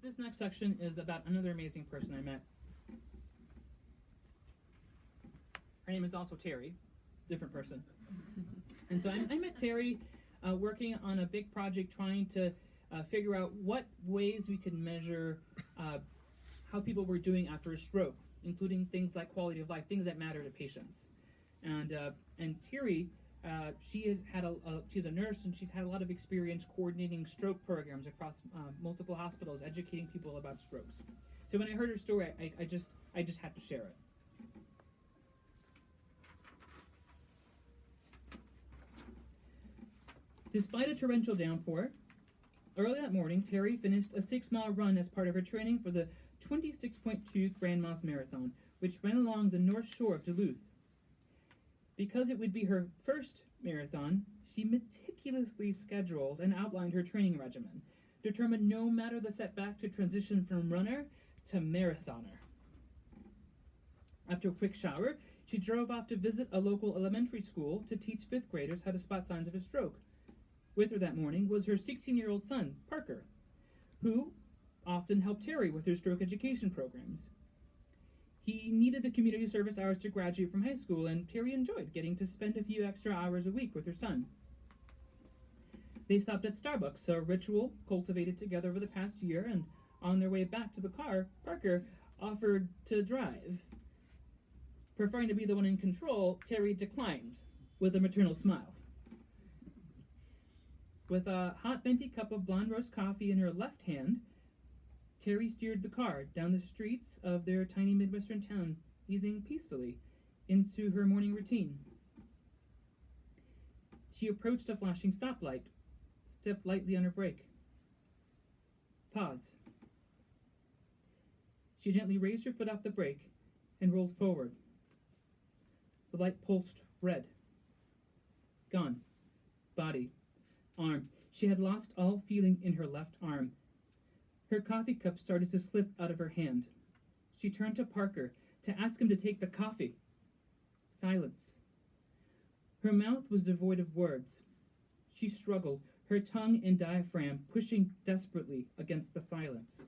This next section is about another amazing person I met. Her name is also Teri, different person. And so I met Teri working on a big project trying to figure out what ways we could measure how people were doing after a stroke, including things like quality of life, things that matter to patients. And Teri, she's a nurse, and she's had a lot of experience coordinating stroke programs across multiple hospitals, educating people about strokes. So when I heard her story, I just had to share it. Despite a torrential downpour, early that morning, Teri finished a 6-mile run as part of her training for the 26.2 Grand Moss Marathon, which ran along the north shore of Duluth. Because it would be her first marathon, she meticulously scheduled and outlined her training regimen, determined no matter the setback to transition from runner to marathoner. After a quick shower, she drove off to visit a local elementary school to teach 5th graders how to spot signs of a stroke. With her that morning was her 16-year-old son, Parker, who often helped Teri with her stroke education programs. He needed the community service hours to graduate from high school, and Teri enjoyed getting to spend a few extra hours a week with her son. They stopped at Starbucks, a ritual cultivated together over the past year, and on their way back to the car, Parker offered to drive. Preferring to be the one in control, Teri declined with a maternal smile. With a hot venti cup of blonde roast coffee in her left hand, Teri steered the car down the streets of their tiny Midwestern town, easing peacefully into her morning routine. She approached a flashing stoplight, stepped lightly on her brake. Pause. She gently raised her foot off the brake and rolled forward. The light pulsed red. Gone. Body. Arm. She had lost all feeling in her left arm. Her coffee cup started to slip out of her hand. She turned to Parker to ask him to take the coffee. Silence. Her mouth was devoid of words. She struggled, her tongue and diaphragm pushing desperately against the silence.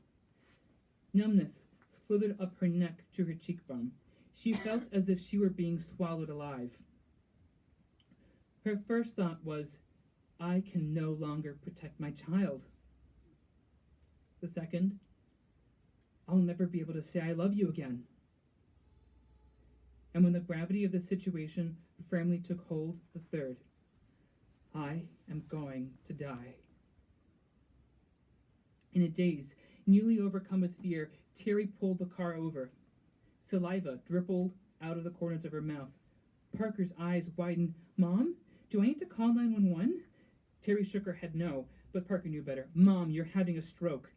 Numbness slithered up her neck to her cheekbone. She felt as if she were being swallowed alive. Her first thought was, I can no longer protect my child. The second, I'll never be able to say I love you again. And when the gravity of the situation firmly took hold, the third, I am going to die. In a daze, newly overcome with fear, Teri pulled the car over. Saliva dribbled out of the corners of her mouth. Parker's eyes widened. Mom, do I need to call 911? Teri shook her head no, but Parker knew better. Mom, you're having a stroke.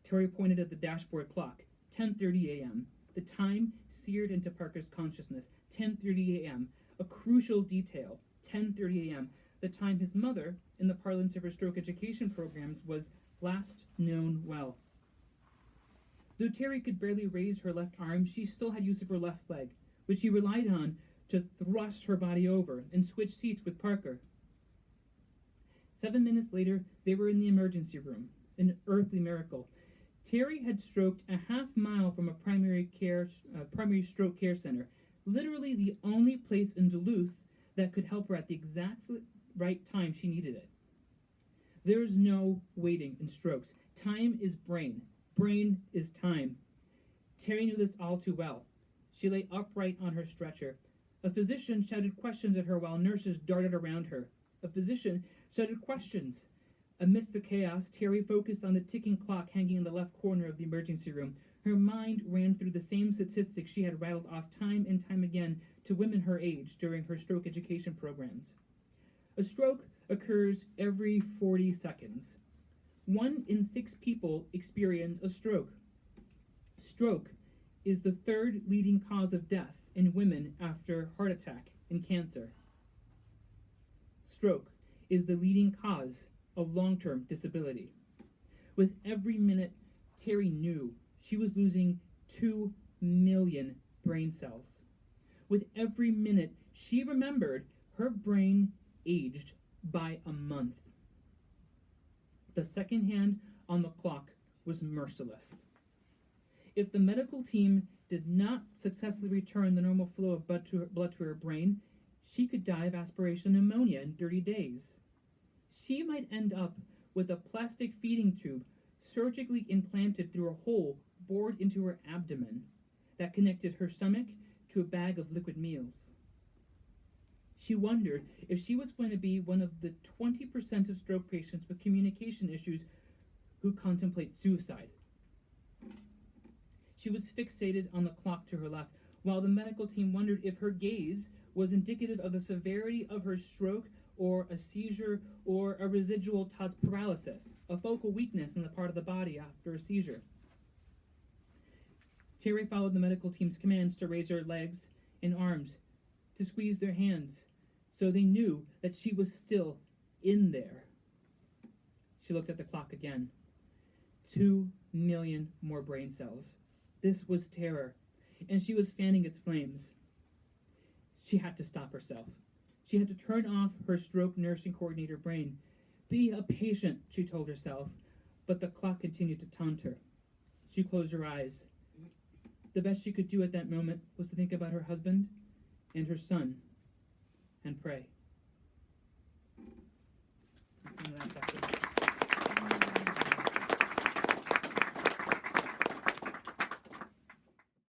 Teri pointed at the dashboard clock. 10:30 a.m. The time seared into Parker's consciousness. 10:30 a.m. A crucial detail. 10:30 a.m. The time his mother, in the parlance of her stroke education programs, was last known well. Though Teri could barely raise her left arm, she still had use of her left leg, which she relied on to thrust her body over and switch seats with Parker. 7 minutes later, they were in the emergency room, an earthly miracle. Teri had stroked a half-mile from a primary stroke care center, literally the only place in Duluth that could help her at the exact right time she needed it. There is no waiting in strokes. Time is brain. Brain is time. Teri knew this all too well. She lay upright on her stretcher. A physician shouted questions at her while nurses darted around her. A physician shouted questions. Amidst the chaos, Teri focused on the ticking clock hanging in the left corner of the emergency room. Her mind ran through the same statistics she had rattled off time and time again to women her age during her stroke education programs. A stroke occurs every 40 seconds. 1 in 6 people experience a stroke. Stroke is the third leading cause of death in women after heart attack and cancer. Stroke is the leading cause of long-term disability. With every minute, Teri knew she was losing 2 million brain cells. With every minute, she remembered her brain aged by a month. The second hand on the clock was merciless. If the medical team did not successfully return the normal flow of blood to her brain, she could die of aspiration pneumonia in 30 days. She might end up with a plastic feeding tube surgically implanted through a hole bored into her abdomen that connected her stomach to a bag of liquid meals. She wondered if she was going to be one of the 20% of stroke patients with communication issues who contemplate suicide. She was fixated on the clock to her left, while the medical team wondered if her gaze was indicative of the severity of her stroke or a seizure or a residual Todd's paralysis, a focal weakness in the part of the body after a seizure. Teri followed the medical team's commands to raise her legs and arms, to squeeze their hands, so they knew that she was still in there. She looked at the clock again. 2 million more brain cells. This was terror, and she was fanning its flames. She had to stop herself. She had to turn off her stroke nursing coordinator brain. Be a patient, she told herself, but the clock continued to taunt her. She closed her eyes. The best she could do at that moment was to think about her husband and her son and pray.